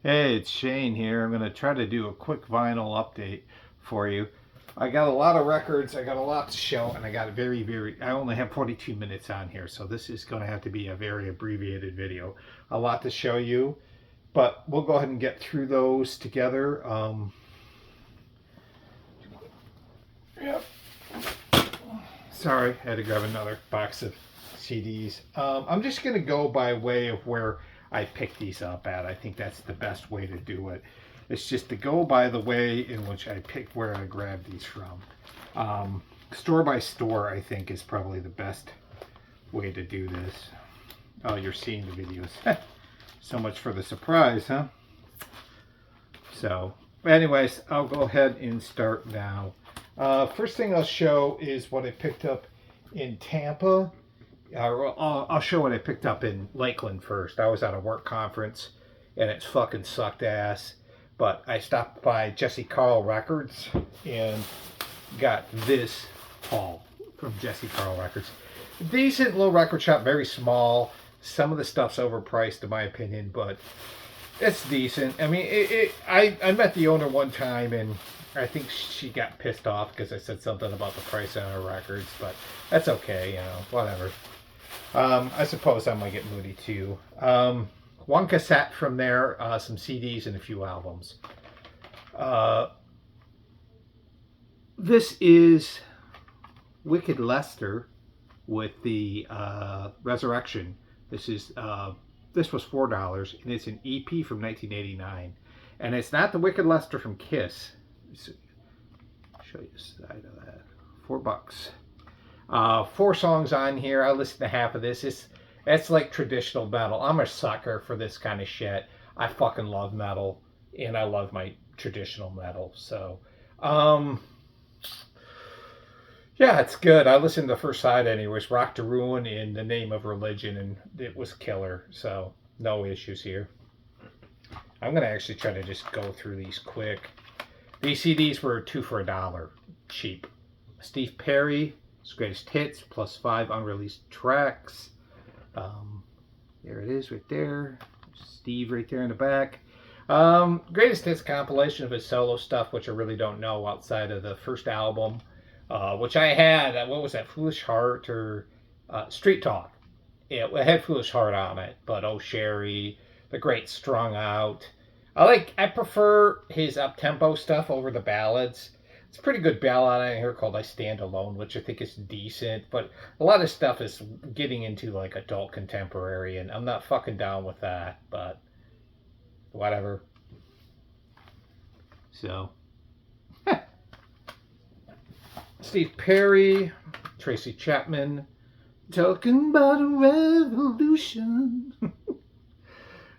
Hey, it's Shane here. I'm going to try to do a quick vinyl update for you. I got a lot of records, I got a lot to show, and I got a I only have 42 minutes on here, so this is going to have to be a very abbreviated video. A lot to show you, but we'll go ahead and get through those together. Yep. Sorry, I had to grab another box of CDs. I'm just going to go by way of where I picked these up at. I think that's the best way to do it. It's just to go by the way in which I picked where I grabbed these from. Store by store, I think, is probably the best way to do this. Oh, you're seeing the videos. So much for the surprise, huh? So, anyways, I'll go ahead and start now. First thing I'll show is what I picked up in Tampa. I'll show what I picked up in Lakeland first. I was at a work conference, and it fucking sucked ass. But I stopped by Jesse Carl Records and got this haul from Jesse Carl Records. Decent little record shop, very small. Some of the stuff's overpriced in my opinion, but it's decent. I mean, I met the owner one time, and I think she got pissed off because I said something about the price on her records, but that's okay, whatever. I suppose I might get moody too. One cassette from there, some CDs, and a few albums. This is Wicked Lester with the Resurrection. This was $4, and it's an EP from 1989, and it's not the Wicked Lester from Kiss. Show you the side of that. $4. 4 songs on here. I listened to half of this. It's like traditional metal. I'm a sucker for this kind of shit. I fucking love metal, and I love my traditional metal. So, yeah, it's good. I listened to the first side anyways. Rock to Ruin in the Name of Religion, and it was killer. So, no issues here. I'm going to actually try to just go through these quick. These CDs were 2 for $1. Cheap. Steve Perry, his greatest hits, plus 5 unreleased tracks. There it is right there. Steve right there in the back. Greatest hits compilation of his solo stuff, which I really don't know outside of the first album, which I had. What was that? Foolish Heart or Street Talk? Yeah, it had Foolish Heart on it, but Oh Sherry, The Great Strung Out. I prefer his up-tempo stuff over the ballads. It's a pretty good ballad on here called I Stand Alone, which I think is decent, but a lot of stuff is getting into like adult contemporary, and I'm not fucking down with that, but whatever. So, Steve Perry, Tracy Chapman, talking about a revolution.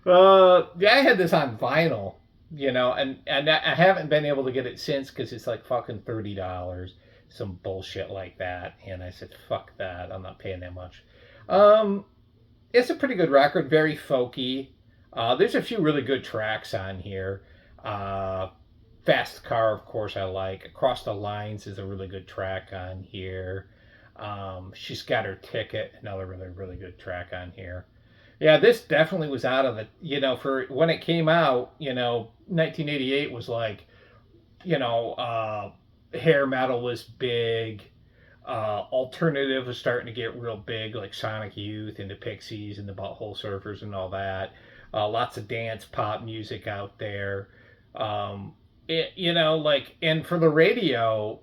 Yeah, I had this on vinyl, and I haven't been able to get it since because it's like fucking $30, some bullshit like that. And I said, fuck that, I'm not paying that much. It's a pretty good record, very folky. There's a few really good tracks on here. Fast Car, of course, I like. Across the Lines is a really good track on here. She's Got Her Ticket, another really, really good track on here. Yeah, this definitely was out of the, for when it came out, 1988 was like, hair metal was big. Alternative was starting to get real big, like Sonic Youth and the Pixies and the Butthole Surfers and all that. Lots of dance pop music out there. And for the radio,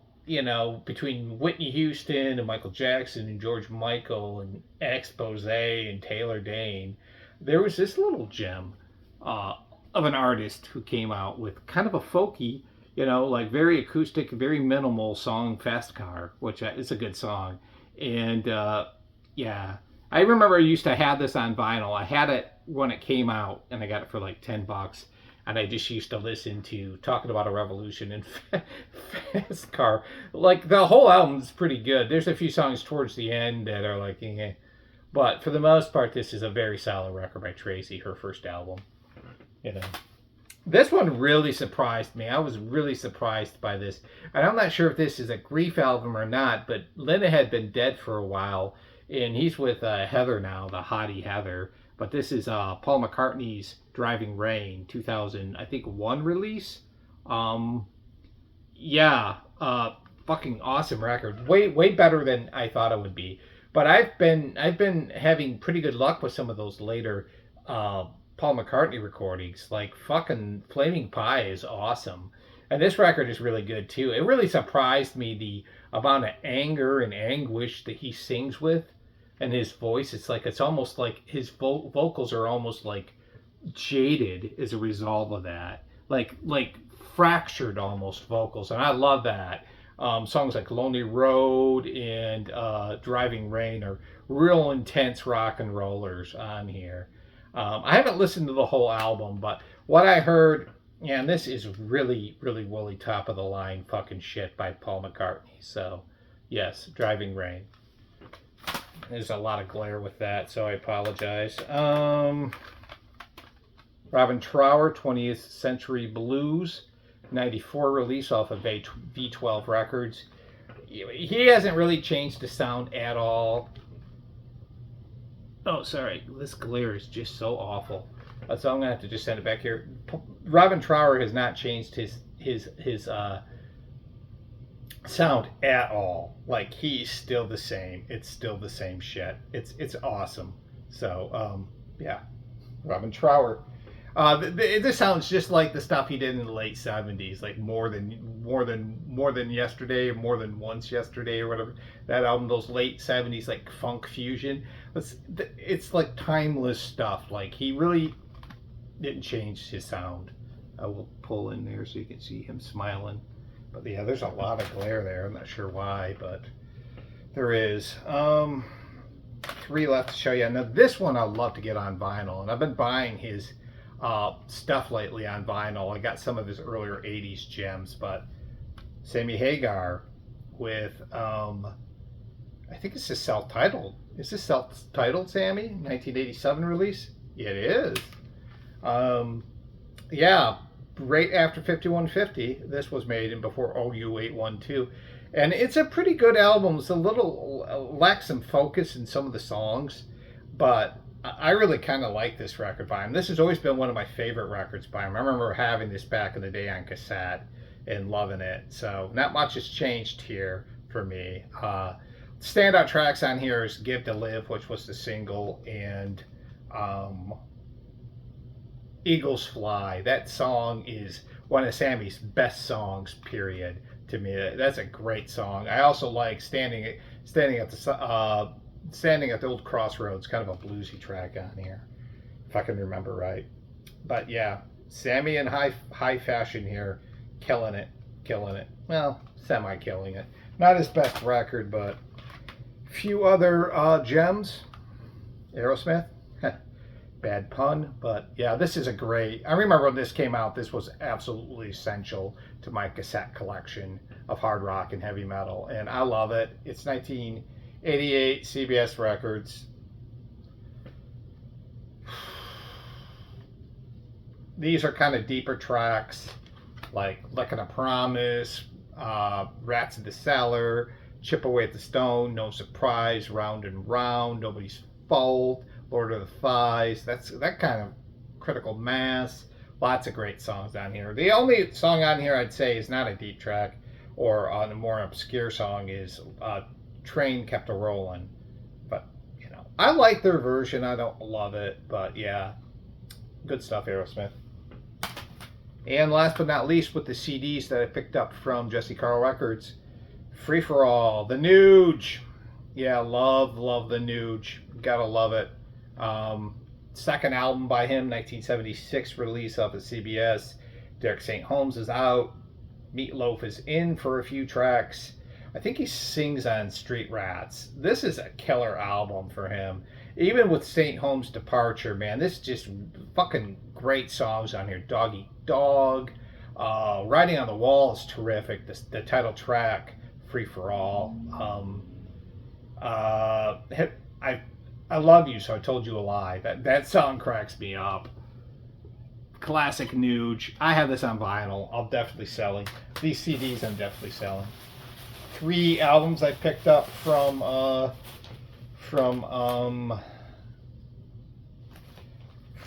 between Whitney Houston and Michael Jackson and George Michael and Expose and Taylor Dane, there was this little gem of an artist who came out with kind of a folky, very acoustic, very minimal song, Fast Car, which is a good song. And yeah, I remember I used to have this on vinyl. I had it when it came out, and I got it for like $10. And I just used to listen to Talking About a Revolution and Fast Car. Like, the whole album's pretty good. There's a few songs towards the end that are like, eh. But for the most part, this is a very solid record by Tracy, her first album. This one really surprised me. I was really surprised by this. And I'm not sure if this is a Grief album or not, but Linda had been dead for a while. And he's with Heather now, the hottie Heather. But this is Paul McCartney's Driving Rain, 2000, I think, 1 release. Um, yeah, fucking awesome record. Way better than I thought it would be. But I've been having pretty good luck with some of those later uh, Paul McCartney recordings. Like fucking Flaming Pie is awesome, and this record is really good too. It really surprised me the amount of anger and anguish that he sings with, and his voice. It's almost like his vocals are almost like jaded as a result of that. Like fractured almost vocals, and I love that. Songs like Lonely Road and Driving Rain are real intense rock and rollers on here. I haven't listened to the whole album, but what I heard, yeah, and this is really, really woolly top of the line fucking shit by Paul McCartney. So, yes, Driving Rain. There's a lot of glare with that, so I apologize. Robin Trower, 20th Century Blues, 94 release off of V12 Records. He hasn't really changed the sound at all. Oh, sorry. This glare is just so awful. So I'm going to have to just send it back here. Robin Trower has not changed his sound at all. Like, he's still the same. It's still the same shit. It's awesome. So, yeah. Robin Trower. This sounds just like the stuff he did in the late '70s, like more than yesterday, or more than once yesterday, or whatever. That album, those late '70s like funk fusion. It's like timeless stuff. Like he really didn't change his sound. I will pull in there so you can see him smiling. But yeah, there's a lot of glare there. I'm not sure why, but there is. 3 left to show you. Now this one I'd love to get on vinyl, and I've been buying his stuff lately on vinyl. I got some of his earlier 80s gems, but Sammy Hagar with I think this is self-titled. Is this self-titled, Sammy? 1987 release? It is. Yeah, right after 5150. This was made in before OU 812. And it's a pretty good album. It's a little lacks some focus in some of the songs, but I really kind of like this record by him. This has always been one of my favorite records by him. I remember having this back in the day on cassette and loving it. So not much has changed here for me. Standout tracks on here is Give to Live, which was the single, and Eagles Fly. That song is one of Sammy's best songs, period, to me. That's a great song. I also like Standing at the Old Crossroads, kind of a bluesy track on here, if I can remember right. But yeah, Sammy in high fashion here, killing it. Well, semi-killing it. Not his best record, but a few other gems. Aerosmith, bad pun, but yeah, this is a great. I remember when this came out, this was absolutely essential to my cassette collection of hard rock and heavy metal, and I love it. It's 1988 CBS Records. These are kind of deeper tracks, like Lickin' a Promise, Rats in the Cellar, Chip Away at the Stone, No Surprise, Round and Round, Nobody's Fault, Lord of the Flies. That kind of Critical Mass. Lots of great songs on here. The only song on here I'd say is not a deep track or a more obscure song is Train Kept a Rollin'. But, you know, I like their version. I don't love it, but yeah, good stuff, Aerosmith. And last but not least, with the CDs that I picked up from Jesse Carl Records, Free for All, The Nuge. Yeah, love The Nuge. Gotta love it. Second album by him, 1976 release off of CBS. Derek St. Holmes is out. Meatloaf is in for a few tracks. I think he sings on Street Rats. This is a killer album for him. Even with St. Holmes' departure, man, this is just fucking great songs on here. Dog Eat Dog. Writing on the Wall is terrific. The title track, Free for All. I Love You, So I Told You a Lie. That song cracks me up. Classic Nuge. I have this on vinyl. I'll definitely selling. These CDs I'm definitely selling. 3 albums I picked up from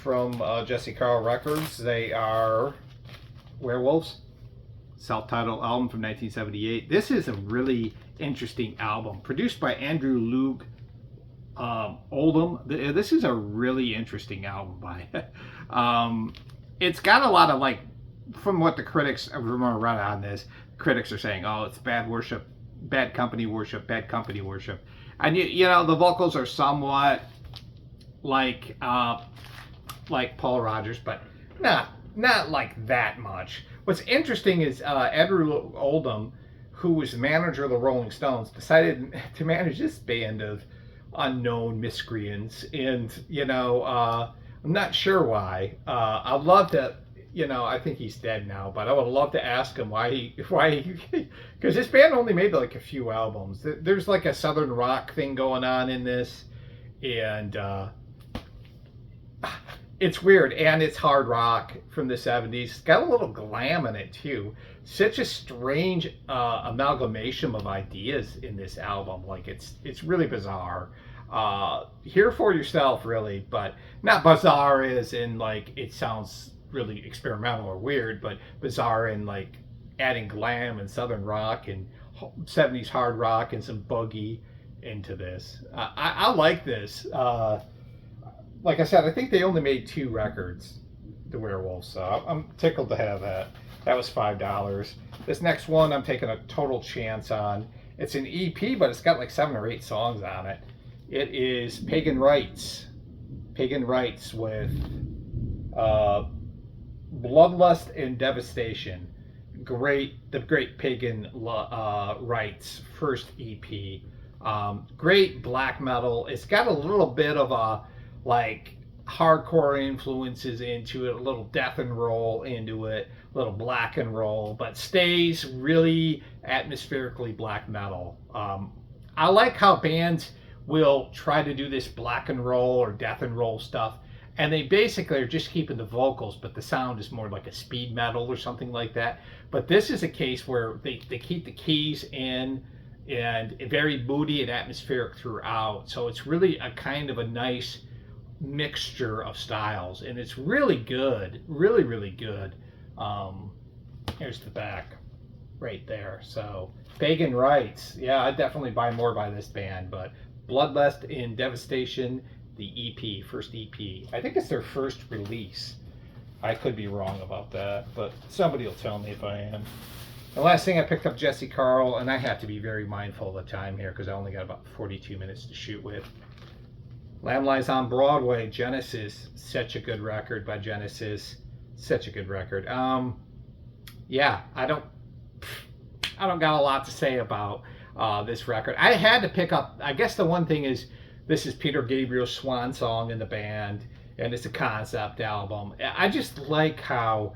from Jesse Carl Records. They are Werewolves, self-titled album from 1978. This is a really interesting album, produced by Andrew Loog Oldham. This is a really interesting album by it's got a lot of, like, from what the critics read on this, critics are saying, oh, it's bad worship, bad company worship, bad company worship. And you know, the vocals are somewhat like Paul Rodgers, but not like that much. What's interesting is Andrew Oldham, who was the manager of the Rolling Stones, decided to manage this band of unknown miscreants, and you know, I'm not sure why. I'd love to, you know, I think he's dead now, but I would love to ask him why he, because this band only made like a few albums. There's like a southern rock thing going on in this, and it's weird, and it's hard rock from the 70s. It's got a little glam in it too. Such a strange amalgamation of ideas in this album. Like, it's really bizarre. Hear for yourself, really, but not bizarre as in like it sounds really experimental or weird, but bizarre in like adding glam and southern rock and 70s hard rock and some boogie into this. I like this. Like I said, I think they only made 2 records, the Werewolves, so I'm tickled to have that. That was $5. This next one I'm taking a total chance on. It's an EP, but it's got like 7 or 8 songs on it. It is Pagan Rites. Pagan Rites with Bloodlust and Devastation. The great Pagan Rites first EP. Great black metal. It's got a little bit of a like hardcore influences into it, a little death and roll into it, a little black and roll, but stays really atmospherically black metal. I like how bands will try to do this black and roll or death and roll stuff, and they basically are just keeping the vocals, but the sound is more like a speed metal or something like that. But this is a case where they keep the keys in, and very moody and atmospheric throughout. So it's really a kind of a nice mixture of styles, and it's really good, really good. Here's the back right there. So Pagan Rites, yeah, I'd definitely buy more by this band. But Bloodlust and Devastation, the EP, first EP, I think it's their first release. I could be wrong about that, but somebody will tell me if I am. The last thing I picked up, Jesse Carl, and I have to be very mindful of the time here because I only got about 42 minutes to shoot with. Lamb Lies on Broadway, Genesis, such a good record by Genesis, such a good record. Yeah, I don't got a lot to say about this record. I had to pick up, I guess the one thing is, this is Peter Gabriel's swan song in the band, and it's a concept album. I just like how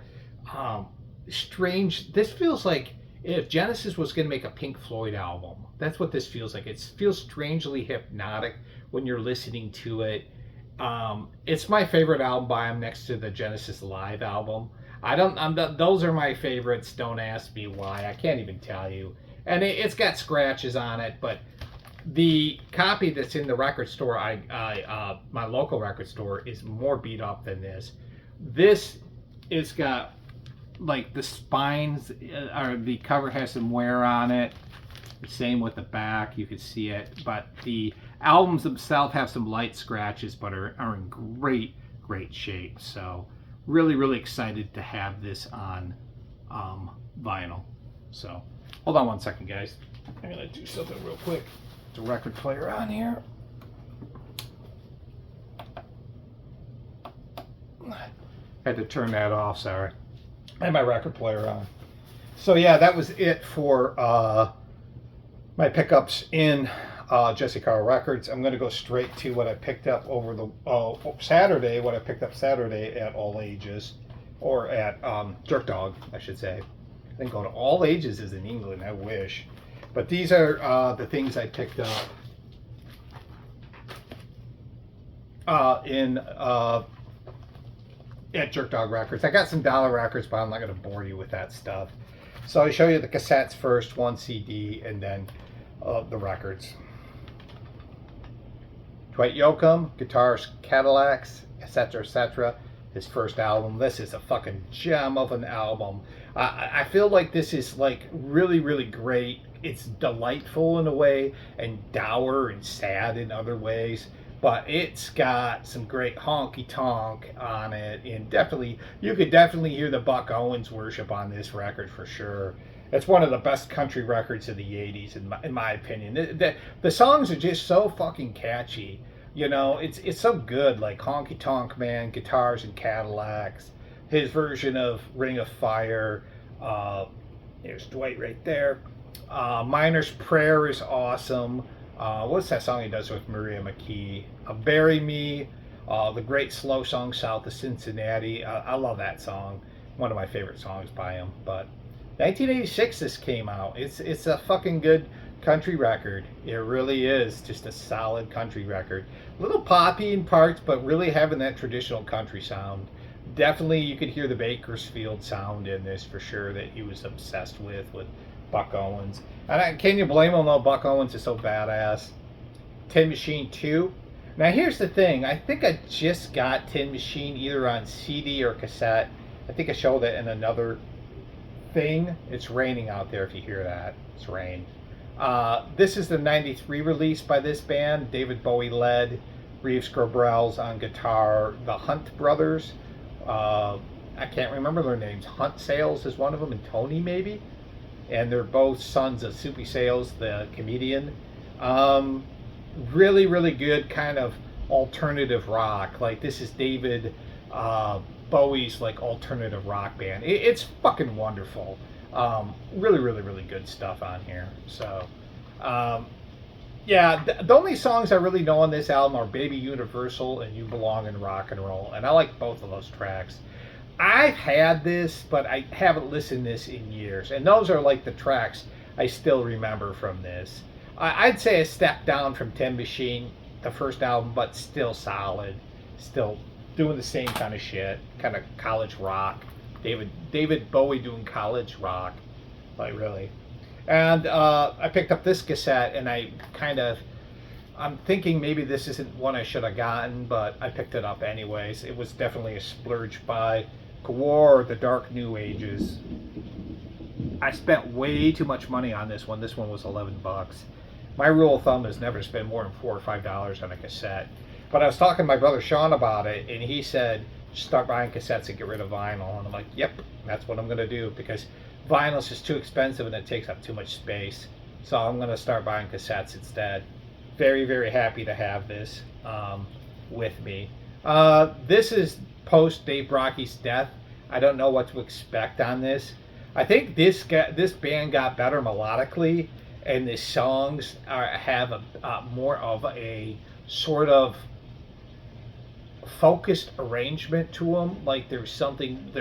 strange, this feels like if Genesis was going to make a Pink Floyd album. That's what this feels like. It feels strangely hypnotic when you're listening to it. It's my favorite album by him next to the Genesis Live album. Those are my favorites. Don't ask me why. I can't even tell you. And it's got scratches on it, but the copy that's in the record store, my local record store, is more beat up than this. This is got like the spines, or the cover has some wear on it. Same with the back, you can see it. But the albums themselves have some light scratches, but are in great shape. So really excited to have this on vinyl. So hold on one second, guys. I'm gonna do something real quick. The record player on here. Had to turn that off, sorry. I had my record player on. So yeah, that was it for my pickups in Jesse Carl Records. I'm going to go straight to what I picked up over the Saturday, what I picked up Saturday at All Ages, or at Jerk Dog, I should say. I think go to All Ages is in England, I wish. But these are the things I picked up at Jerk Dog Records. I got some dollar records, but I'm not going to bore you with that stuff. So I'll show you the cassettes first, one CD, and then the records. Dwight Yoakam, guitars Cadillacs, etc., etc. His first album. This is a fucking gem of an album. I feel like this is like really, really great. It's delightful in a way and dour and sad in other ways. But it's got some great honky tonk on it, and definitely you could definitely hear the Buck Owens worship on this record for sure. It's one of the best country records of the '80s, in my opinion. The songs are just so fucking catchy. You know, it's so good. Like Honky Tonk Man, Guitars and Cadillacs, his version of Ring of Fire. There's Dwight right there. Miner's Prayer is awesome. What's that song he does with Maria McKee? Bury Me. The great slow song South of Cincinnati. I love that song. One of my favorite songs by him. But 1986 this came out. It's a fucking good country record. It really is just a solid country record. A little poppy in parts, but really having that traditional country sound. Definitely you could hear the Bakersfield sound in this for sure that he was obsessed with Buck Owens. And can you blame him though? Buck Owens is so badass. Tin Machine 2. Now here's the thing. I think I just got Tin Machine either on CD or cassette. I think I showed it in another thing. It's raining out there if you hear that. It's rain. This is the 93 release by this band. David Bowie led. Reeves Gabrels on guitar. The Hunt Brothers. I can't remember their names. Hunt Sales is one of them, and Tony maybe. And they're both sons of Soupy Sales, the comedian. Really, really good kind of alternative rock. Like this is David Bowie's like alternative rock band. It's fucking wonderful. Really, really, really good stuff on here. So, yeah, the only songs I really know on this album are Baby Universal and You Belong in Rock and Roll. And I like both of those tracks. I've had this, but I haven't listened to this in years. And those are like the tracks I still remember from this. I'd say a step down from Tin Machine, the first album, but still solid. Still doing the same kind of shit, kind of college rock. David Bowie doing college rock, like really. And I picked up this cassette, and I'm thinking maybe this isn't one I should have gotten, but I picked it up anyways. It was definitely a splurge buy. War, The Dark New Ages. I spent way too much money on this one. This one was $11. My rule of thumb is never to spend more than $4 or $5 on a cassette. But I was talking to my brother Sean about it, and he said, start buying cassettes and get rid of vinyl. And I'm like, yep, that's what I'm going to do, because vinyl is just too expensive and it takes up too much space. So I'm going to start buying cassettes instead. Very, very happy to have this with me. This is post Dave Brockie's death. I don't know what to expect on this. I think this band got better melodically, and the songs have a more of a sort of focused arrangement to them. Like they're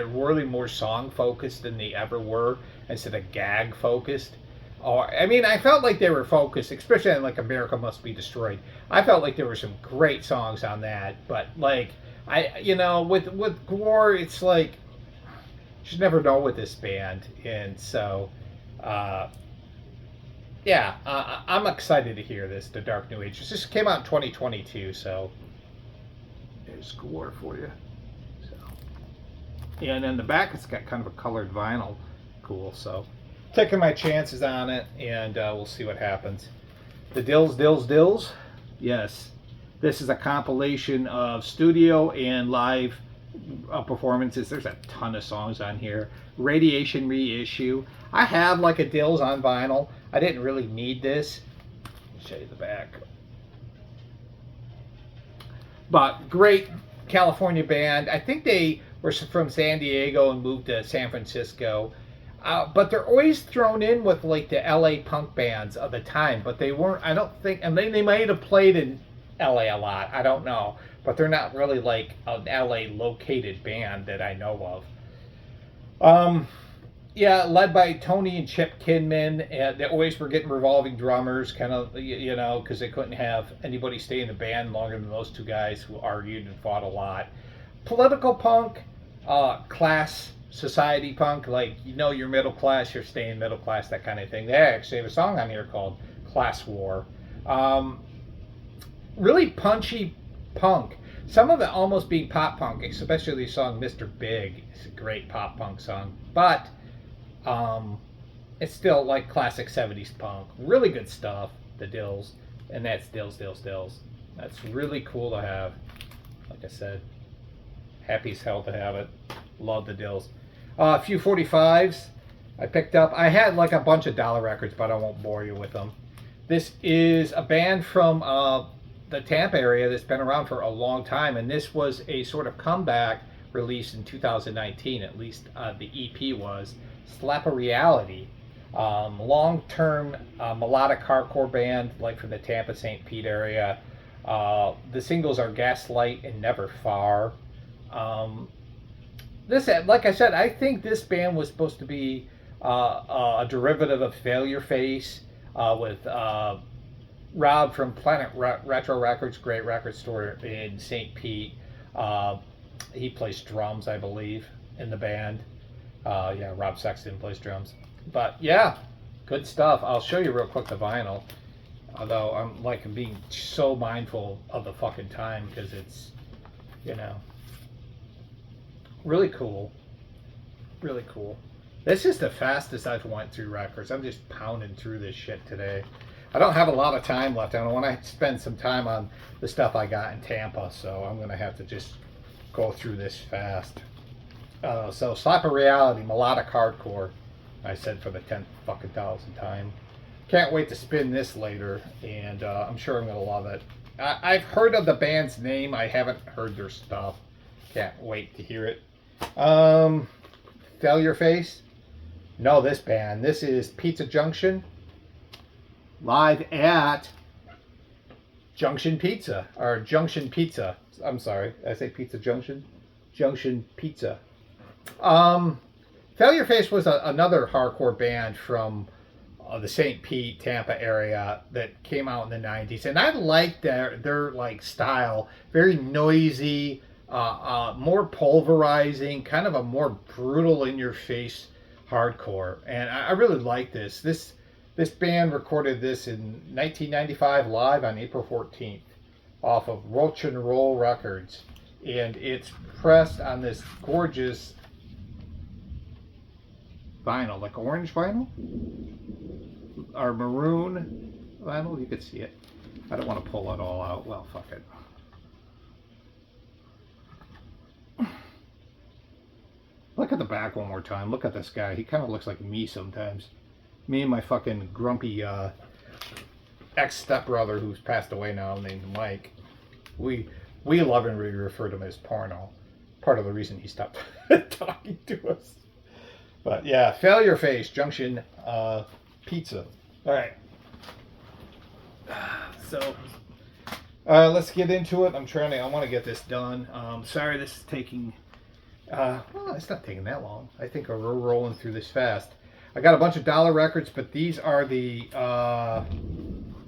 really more song focused than they ever were, instead of gag focused. Or I mean, I felt like they were focused, especially on like America Must Be Destroyed. I felt like there were some great songs on that, but like with Gore, it's like you just never know with this band, and so yeah, I'm excited to hear this. The Dark New Ages. This came out in 2022, so there's Gore for you. So yeah, and then the back it's got kind of a colored vinyl, cool. So taking my chances on it, and we'll see what happens. The Dills. Yes, this is a compilation of studio and live performances. There's a ton of songs on here. Radiation reissue. I have like a Dills on vinyl. I didn't really need this. I'll show you the back. But great California band. I think they were from San Diego and moved to San Francisco. But they're always thrown in with like the LA punk bands of the time. But they weren't, I don't think, and they might have played in LA a lot. I don't know. But they're not really like an LA located band that I know of. Yeah, led by Tony and Chip Kidman. And they always were getting revolving drummers, kind of, because they couldn't have anybody stay in the band longer than those two guys who argued and fought a lot. Political punk, class, society punk, like, you're middle class, you're staying middle class, that kind of thing. They actually have a song on here called Class War. Really punchy punk. Some of it almost being pop punk, especially the song "Mr. Big." It's a great pop punk song, but um, it's still like classic '70s punk. Really good stuff. The Dills, and that's Dills. That's really cool to have. Like I said, happy as hell to have it. Love the Dills. A few 45s I picked up. I had like a bunch of dollar records, but I won't bore you with them. This is a band from the Tampa area that's been around for a long time, and this was a sort of comeback release in 2019, at least the EP was. Slap a Reality. Long-term melodic hardcore band, like from the Tampa, St. Pete area. The singles are Gaslight and Never Far. This, like I said, I think this band was supposed to be a derivative of Failure Face with Rob from Planet Retro Records, great record store in St. Pete. He plays drums, I believe, in the band. Yeah, Rob Sexton plays drums. But yeah, good stuff. I'll show you real quick the vinyl. Although I'm like being so mindful of the fucking time because it's, you know, really cool. Really cool. This is the fastest I've went through records. I'm just pounding through this shit today. I don't have a lot of time left. I want to spend some time on the stuff I got in Tampa, so I'm going to have to just go through this fast. So Slap a Reality, melodic hardcore. I said for the 10th fucking thousandth time. Can't wait to spin this later, and I'm sure I'm going to love it. I've heard of the band's name. I haven't heard their stuff. Can't wait to hear it. Failure Face. No, this band. This is Pizza Junction. Live at Junction Pizza. Or Junction Pizza. I'm sorry. Did I say Pizza Junction? Junction Pizza. Failure Face was another hardcore band from the St. Pete, Tampa area that came out in the 90s. And I liked their like style. Very noisy, more pulverizing, kind of a more brutal in your face hardcore. And I really like this. This band recorded this in 1995 live on April 14th off of Roach and Roll Records. And it's pressed on this gorgeous vinyl, like orange vinyl or maroon vinyl. You could see it. I don't want to pull it all out. Well, fuck it. Look at the back one more time. Look at this guy. He kind of looks like me sometimes. Me and my fucking grumpy ex-stepbrother who's passed away now named Mike. We lovingly refer to him as Porno. Part of the reason he stopped talking to us. But yeah, Failure Face, Junction Pizza. All right. So let's get into it. I want to get this done. Sorry this is taking, well, it's not taking that long. I think we're rolling through this fast. I got a bunch of dollar records, but these are the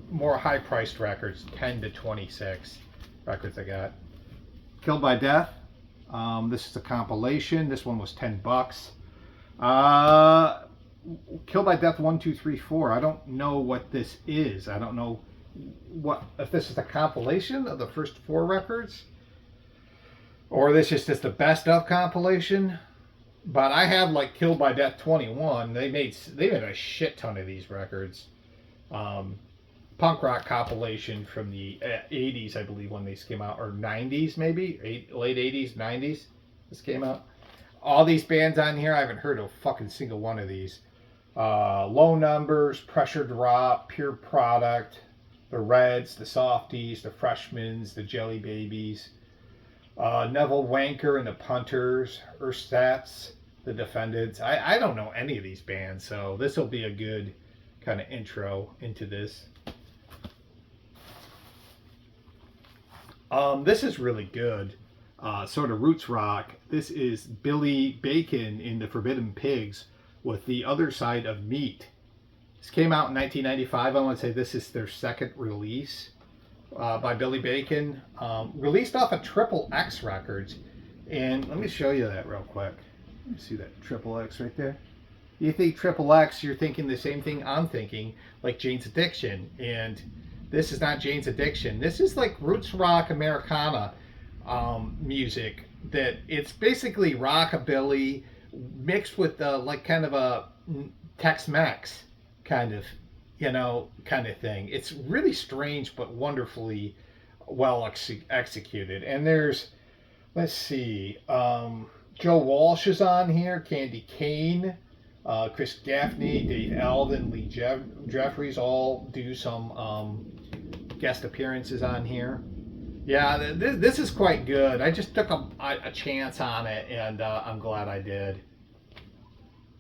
more high-priced records, 10 to 26 records I got. Killed by Death. This is a compilation. This one was $10. Killed by Death 1, 2, 3, 4. I don't know what this is. I don't know if this is a compilation of the first 4 records, or this is just the best of compilation. But I have like Killed by Death 21. They made a shit ton of these records. Punk rock compilation from the 80s, I believe, when these came out, or 90s maybe, late 80s, 90s. This came out. All these bands on here, I haven't heard of a fucking single one of these. Low Numbers, Pressure Drop, Pure Product, the Reds, the Softies, the Freshmans, the Jelly Babies, Neville Wanker and the Punters, Erstats, the Defendants. I don't know any of these bands, so this will be a good kind of intro into this. This is really good. Sort of roots rock. This is Billy Bacon in the Forbidden Pigs with The Other Side of Meat. This came out in 1995. I want to say this is their second release by Billy Bacon. Released off of Triple X Records. And let me show you that real quick. You see that Triple X right there? You think Triple X, you're thinking the same thing I'm thinking, like Jane's Addiction. And this is not Jane's Addiction. This is like roots rock Americana. music that it's basically rockabilly mixed with like kind of a Tex-Mex kind of, kind of thing. It's really strange but wonderfully well executed. And there's, let's see, Joe Walsh is on here, Candy Kane, Chris Gaffney, Dave Alvin, Lee Jeffries all do some guest appearances on here. Yeah, this is quite good. I just took a chance on it, and I'm glad I did.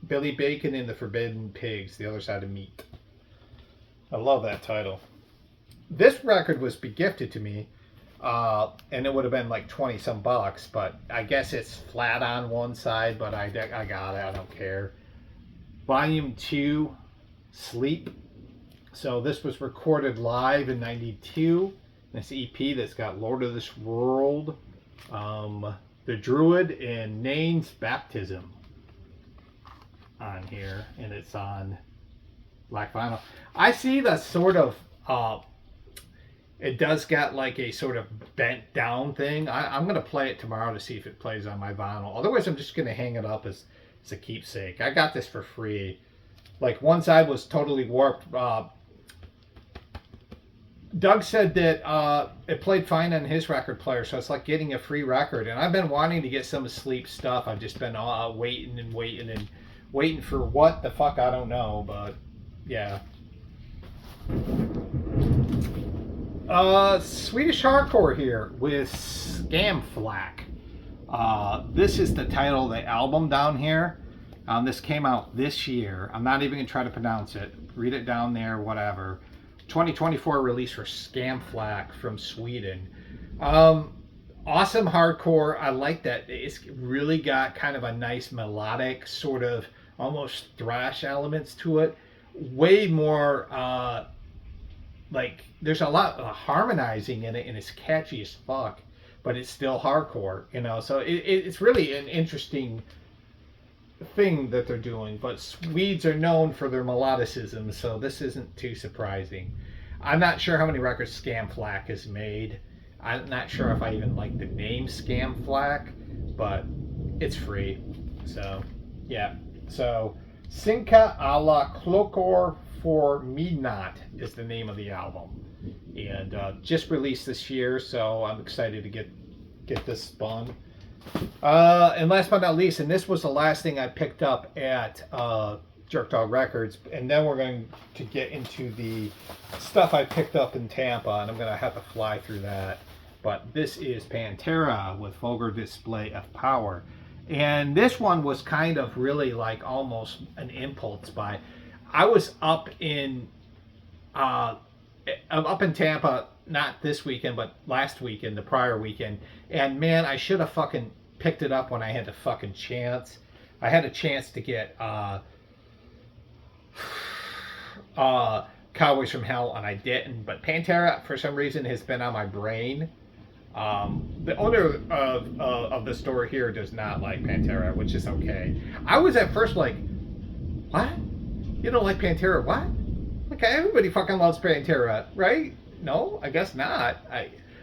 Billy Bacon and the Forbidden Pigs, The Other Side of Meat. I love that title. This record was gifted to me, and it would have been like 20 some bucks, but I guess it's flat on one side, but I got it. I don't care. Volume 2, Sleep. So this was recorded live in '92. This EP that's got Lord of this World, The Druid, and Nain's Baptism on here, and it's on black vinyl. I see the sort of it does got like a sort of bent down thing. I'm gonna play it tomorrow to see if it plays on my vinyl. Otherwise, I'm just gonna hang it up as a keepsake. I got this for free. Like one side was totally warped. Doug said that it played fine on his record player, so it's like getting a free record. And I've been wanting to get some Sleep stuff. I've just been waiting and waiting and waiting for what the fuck, I don't know, but yeah. Swedish hardcore here with Scamflack. This is the title of the album down here. This came out this year. I'm not even gonna try to pronounce it. Read it down there, whatever. 2024 release for Scamflack from Sweden. Awesome hardcore. I like that. It's really got kind of a nice melodic, sort of almost thrash elements to it. Way more like there's a lot of harmonizing in it, and it's catchy as fuck, but it's still hardcore, so it's really an interesting thing that they're doing. But Swedes are known for their melodicism, so this isn't too surprising. I'm not sure how many records Scamflack has made. I'm not sure if I even like the name Scamflack, but it's free. So yeah, so Sinka a la Klokor for Midnight is the name of the album, and just released this year, so I'm excited to get this spun. And last but not least, and this was the last thing I picked up at Jerk Dog Records, and then we're going to get into the stuff I picked up in Tampa, and I'm going to have to fly through that. But this is Pantera with Vulgar Display of Power. And this one was kind of really like almost an impulse buy. I was up in Tampa, not this weekend, but last weekend, the prior weekend. And man, I should have fucking picked it up when I had the fucking chance. I had a chance to get Cowboys from Hell, and I didn't. But Pantera, for some reason, has been on my brain. The owner of the store here does not like Pantera, which is okay. I was at first like, what? You don't like Pantera? What? Like, everybody fucking loves Pantera, right? No, I guess not.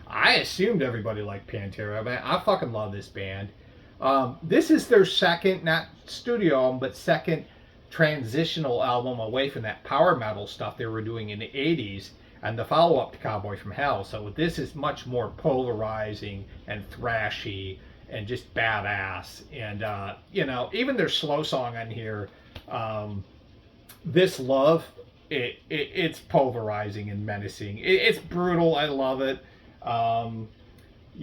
I assumed everybody liked Pantera. Man, I fucking love this band. This is their second, not studio album, but second transitional album away from that power metal stuff they were doing in the 80s, and the follow-up to Cowboy from Hell. So this is much more polarizing and thrashy and just badass. And, even their slow song on here, This Love, it's pulverizing and menacing. It's brutal. I love it.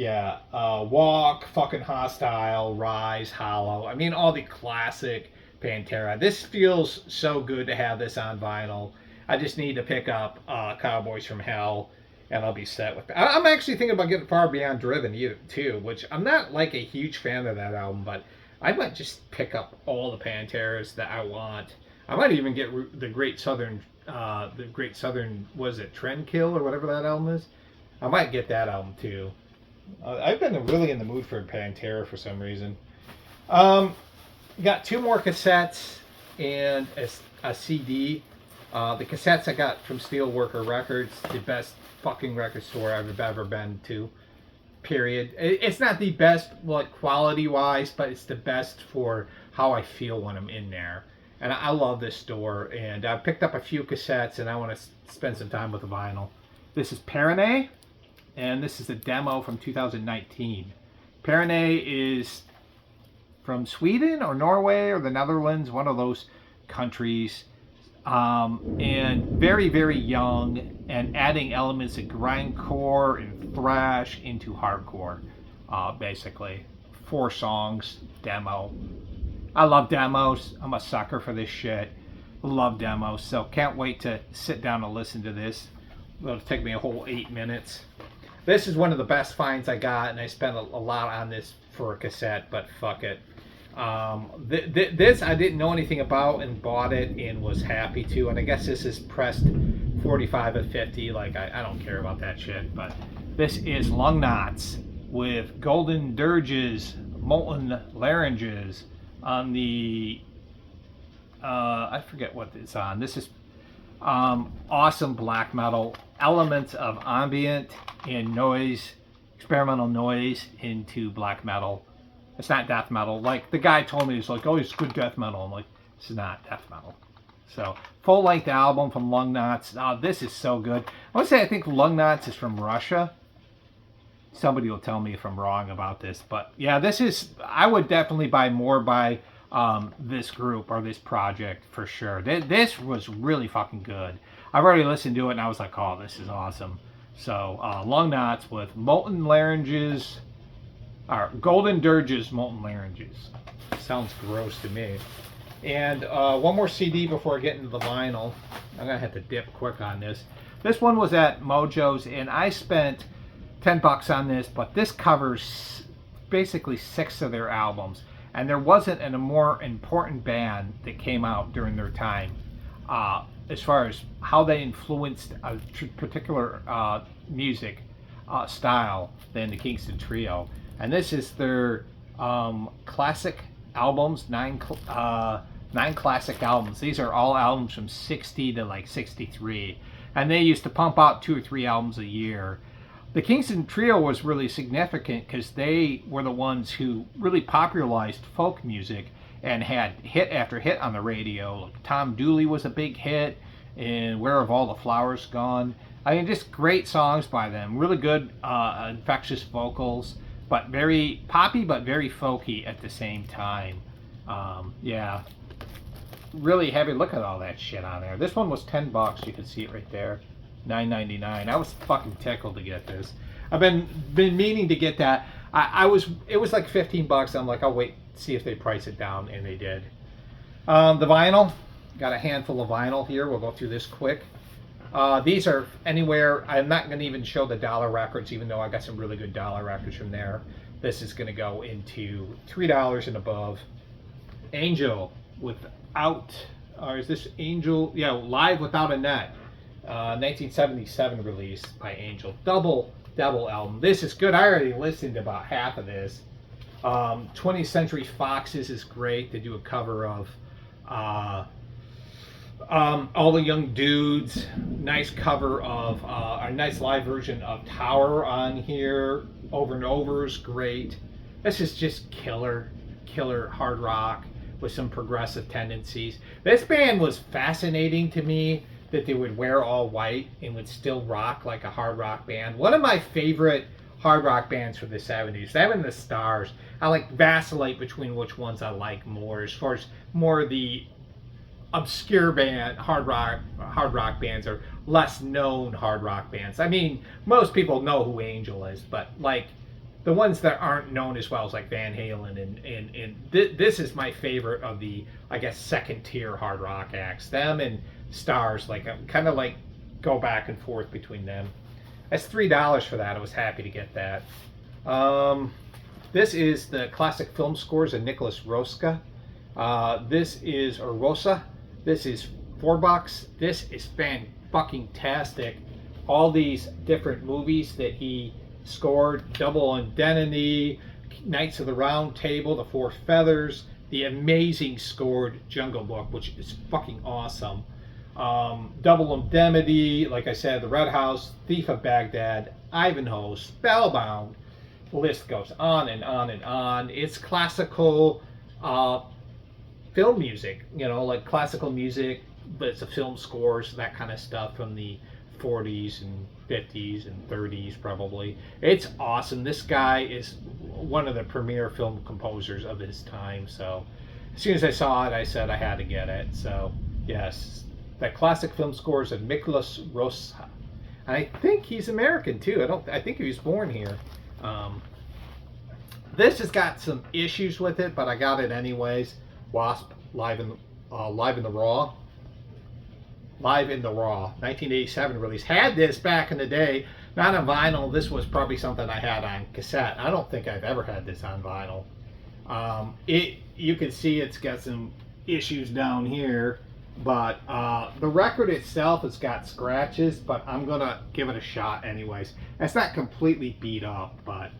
Walk, Fucking Hostile, Rise, Hollow. I mean, all the classic Pantera. This feels so good to have this on vinyl. I just need to pick up Cowboys from Hell, and I'll be set with that. I'm actually thinking about getting Far Beyond Driven too, which I'm not like a huge fan of that album, but I might just pick up all the Panteras that I want. I might even get the Great Southern, was it Trendkill or whatever that album is? I might get that album too. I've been really in the mood for Pantera for some reason. Got 2 more cassettes and a CD. The cassettes I got from Steelworker Records, the best fucking record store I've ever been to. period. It's not the best like quality wise, but it's the best for how I feel when I'm in there. And I love this store. And I picked up a few cassettes, and I want to spend some time with the vinyl. This is Perone, and this is a demo from 2019. Perone is from Sweden or Norway or the Netherlands, one of those countries. And very, very young, and adding elements of grindcore and thrash into hardcore, basically. 4 songs, demo. I love demos. I'm a sucker for this shit. Love demos, so can't wait to sit down and listen to this. It'll take me a whole 8 minutes. This is one of the best finds I got, and I spent a lot on this for a cassette, but fuck it. This I didn't know anything about and bought it and was happy to, and I guess this is pressed 45 of 50. Like I don't care about that shit, but this is Lung Knots with Golden Dirges, Molten Larynges on the I forget what it's on. This is awesome black metal, elements of ambient and noise, experimental noise into black metal. It's not death metal. Like the guy told me, he's like, oh, it's good death metal. I'm like, this is not death metal. So full length album from Lung Knots. This is so good. I want to say I think Lung Knots is from Russia. Somebody will tell me if I'm wrong about this, but yeah, this is. I would definitely buy more by this group or this project for sure. This was really fucking good. I've already listened to it and I was like, oh, this is awesome. So Lung Knots with Molten Larynges. Golden Dirges, Molten Larynges. Sounds gross to me. And one more CD before I get into the vinyl. I'm going to have to dip quick on this. This one was at Mojo's, and I spent $10 on this, but this covers basically 6 of their albums. And there wasn't a more important band that came out during their time as far as how they influenced a particular music style than the Kingston Trio. And this is their classic albums, 9 classic albums. These are all albums from 60 to like 63. And they used to pump out 2 or 3 albums a year. The Kingston Trio was really significant because they were the ones who really popularized folk music and had hit after hit on the radio. Like Tom Dooley was a big hit, and Where Have All the Flowers Gone? I mean, just great songs by them. Really good, infectious vocals, but very poppy, but very folky at the same time. Yeah, really heavy. Look at all that shit on there. This one was $10. You can see it right there. $9.99. I was fucking tickled to get this. I've been meaning to get that. It was like $15. I'm like, I'll wait, see if they price it down, and they did. The vinyl, got a handful of vinyl here. We'll go through this quick. These are anywhere. I'm not going to even show the dollar records, even though I got some really good dollar records from there. This is going to go into $3 and above. Angel without, or is this Angel? Yeah, Live Without a Net. 1977 release by Angel. Double album. This is good. I already listened to about half of this. 20th Century Foxes is great. They do a cover of All the Young Dudes. Nice cover of a nice live version of Tower on here. Over and Over is great. This is just killer hard rock with some progressive tendencies. This band was fascinating to me, that they would wear all white and would still rock like a hard rock band. One of my favorite hard rock bands from the 70s, them and the Stars. I like vacillate between which ones I like more, as far as more of the obscure band hard rock bands or less known hard rock bands. I mean, most people know who Angel is, but like the ones that aren't known as well as like Van Halen and this is my favorite of the, I guess, second tier hard rock acts. Them and Stars, like I'm kind of like go back and forth between them. That's $3 for that. I was happy to get that. This is the classic film scores of Nicholas Roska. This is Rosa. This is $4. This is fan-fucking-tastic. All these different movies that he scored: Double Indemnity, Knights of the Round Table, The Four Feathers, the amazing scored Jungle Book, which is fucking awesome. Double Indemnity, like I said, The Red House, Thief of Baghdad, Ivanhoe, Spellbound, list goes on and on and on. It's classical film music, you know, like classical music, but it's a film scores, that kind of stuff from the 40s and 50s and 30s probably. It's awesome. This guy is one of the premier film composers of his time. So as soon as I saw it, I said I had to get it. So yes, the classic film scores of Miklos Rosa. I think he's American too. I think he was born here. This has got some issues with it, but I got it anyways. Wasp live in the raw. Live in the Raw, 1987 release. Had this back in the day, not on vinyl. This was probably something I had on cassette. I don't think I've ever had this on vinyl. You can see it's got some issues down here, but the record itself has got scratches, but I'm gonna give it a shot anyways. It's not completely beat up, but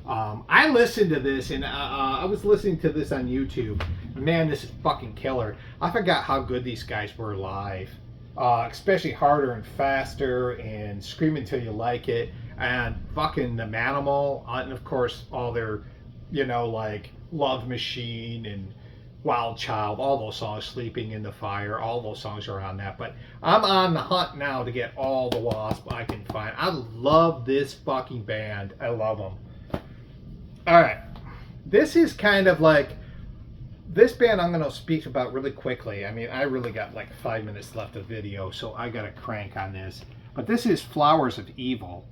I listened to this, and I was listening to this on YouTube. Man, this is fucking killer. I forgot how good these guys were live. Especially harder and faster and Scream Until You Like It and fucking The Manimal, and of course all their, you know, like Love Machine and Wild Child, all those songs, Sleeping in the Fire, all those songs are on that. But I'm on the hunt now to get all the Wasp I can find. I love this fucking band. I love them. All right, this is kind of like, this band I'm going to speak about really quickly. I mean, I really got like 5 minutes left of video, so I got to crank on this. But this is Flowers of Evil.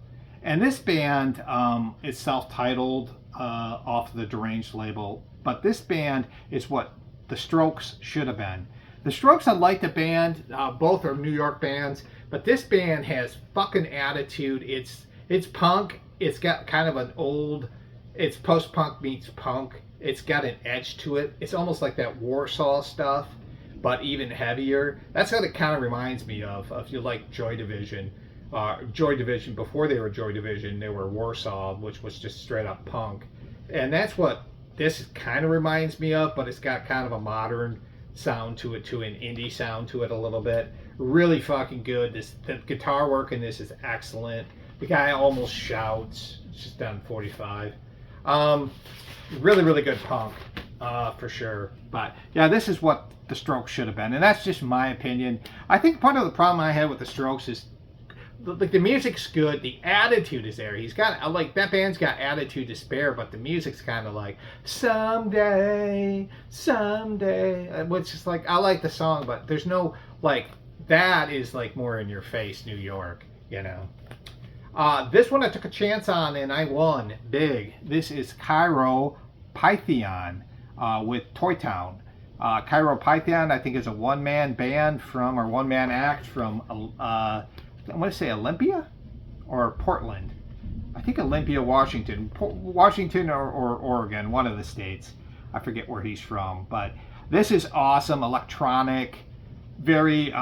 And this band is self-titled off the Deranged label. But this band is what the Strokes should have been. The Strokes, I like the band. Both are New York bands. But this band has fucking attitude. It's punk. It's got kind of an old... It's post-punk meets punk. It's got an edge to it. It's almost like that Warsaw stuff, but even heavier. That's what it kind of reminds me of. If you like Joy Division. Joy Division, before they were Joy Division, they were Warsaw, which was just straight up punk. And that's what this kind of reminds me of, but it's got kind of a modern sound to it, to an indie sound to it a little bit. Really fucking good. The guitar work in this is excellent. The guy almost shouts. It's just done 45. Really, really good punk, for sure. But yeah, this is what the Strokes should have been, and that's just my opinion. I think part of the problem I had with the Strokes is, like, the music's good, the attitude is there. He's got, like, that band's got attitude to spare, but the music's kind of like someday, which is like, I like the song, but there's no, like, that is like more in your face, New York, you know. This one I took a chance on and I won big. This is Cairo Python with Toy Town. Cairo Python, I think, is a one-man band from, or one-man act from, I want to say Olympia or Portland. I think Olympia, Washington. Washington or Oregon, one of the states. I forget where he's from. But this is awesome, electronic, very...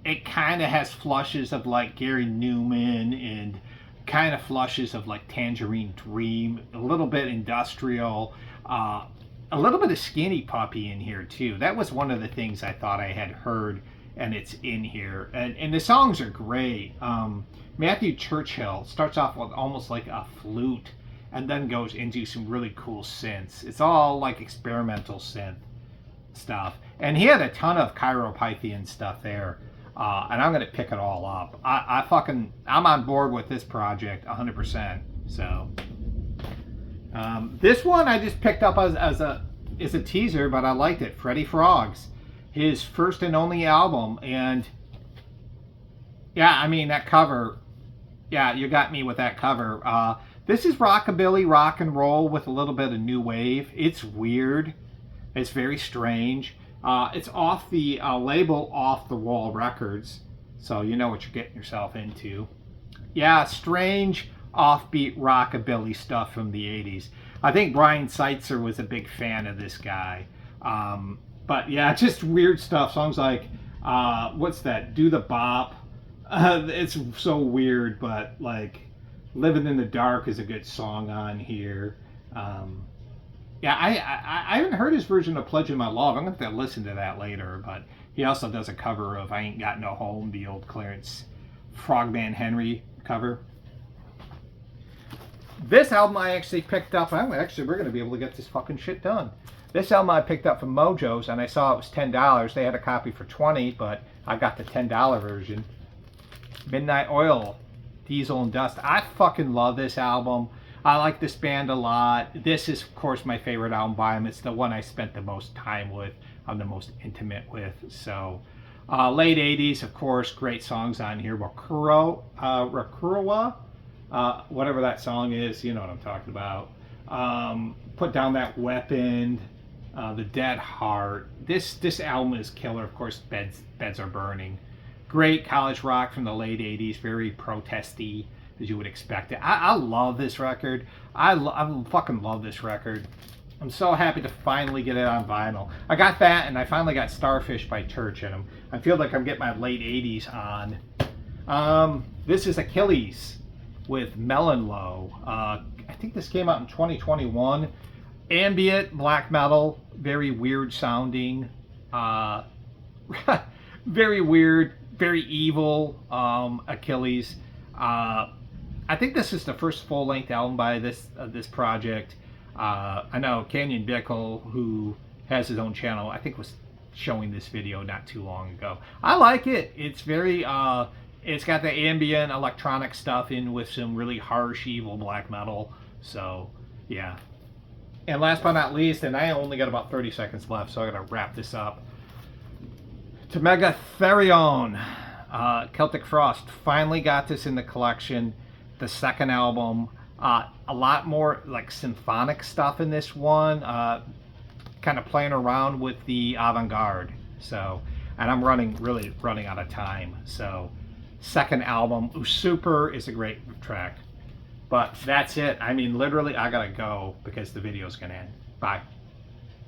it kind of has flushes of like Gary Newman and kind of flushes of like Tangerine Dream, a little bit industrial, a little bit of Skinny Puppy in here too. That was one of the things I thought I had heard, and it's in here. And the songs are great. Matthew Churchill starts off with almost like a flute and then goes into some really cool synths. It's all like experimental synth stuff. And he had a ton of Chiropythian stuff there. And I'm going to pick it all up. I'm on board with this project 100%. So, this one I just picked up as a teaser, but I liked it. Freddie Froggs, his first and only album. And yeah, I mean, that cover, yeah, you got me with that cover. This is rockabilly, rock and roll with a little bit of new wave. It's weird. It's very strange. It's off the label Off the Wall Records, so you know what you're getting yourself into. Yeah, strange, offbeat rockabilly stuff from the 80s. I think Brian Seitzer was a big fan of this guy. But yeah, just weird stuff. Songs like, what's that? Do the Bop. It's so weird, but like Living in the Dark is a good song on here. Yeah, I haven't heard his version of Pledging My Love. I'm going to have to listen to that later. But he also does a cover of I Ain't Got No Home, the old Clarence Frogman Henry cover. This album I actually picked up. We're going to be able to get this fucking shit done. This album I picked up from Mojo's, and I saw it was $10. They had a copy for $20, but I got the $10 version. Midnight Oil, Diesel and Dust. I fucking love this album. I like this band a lot. This is, of course, my favorite album by them. It's the one I spent the most time with. I'm the most intimate with. So, late 80s, of course, great songs on here. Rakurawa, whatever that song is, you know what I'm talking about. Put Down That Weapon, The Dead Heart. This album is killer. Of course, Beds Are Burning. Great college rock from the late 80s, very protesty, as you would expect it. I love this record. I fucking love this record. I'm so happy to finally get it on vinyl. I got that, and I finally got Starfish by Church in them. I feel like I'm getting my late 80s on. This is Achilles with Melonlow. I think this came out in 2021. Ambient black metal, very weird sounding. Very weird, very evil. Achilles. I think this is the first full-length album by this project. I know Canyon Bickle, who has his own channel, I think was showing this video not too long ago. I like it. It's very, it's got the ambient electronic stuff in with some really harsh, evil black metal. So, yeah. And last but not least, and I only got about 30 seconds left, so I gotta wrap this up. To Megatherion, Celtic Frost. Finally got this in the collection. The second album. A lot more like symphonic stuff in this one, kind of playing around with the avant-garde. So, and I'm really running out of time. So, second album, Usuper is a great track. But that's it. I mean, literally, I gotta go because the video's gonna end. Bye.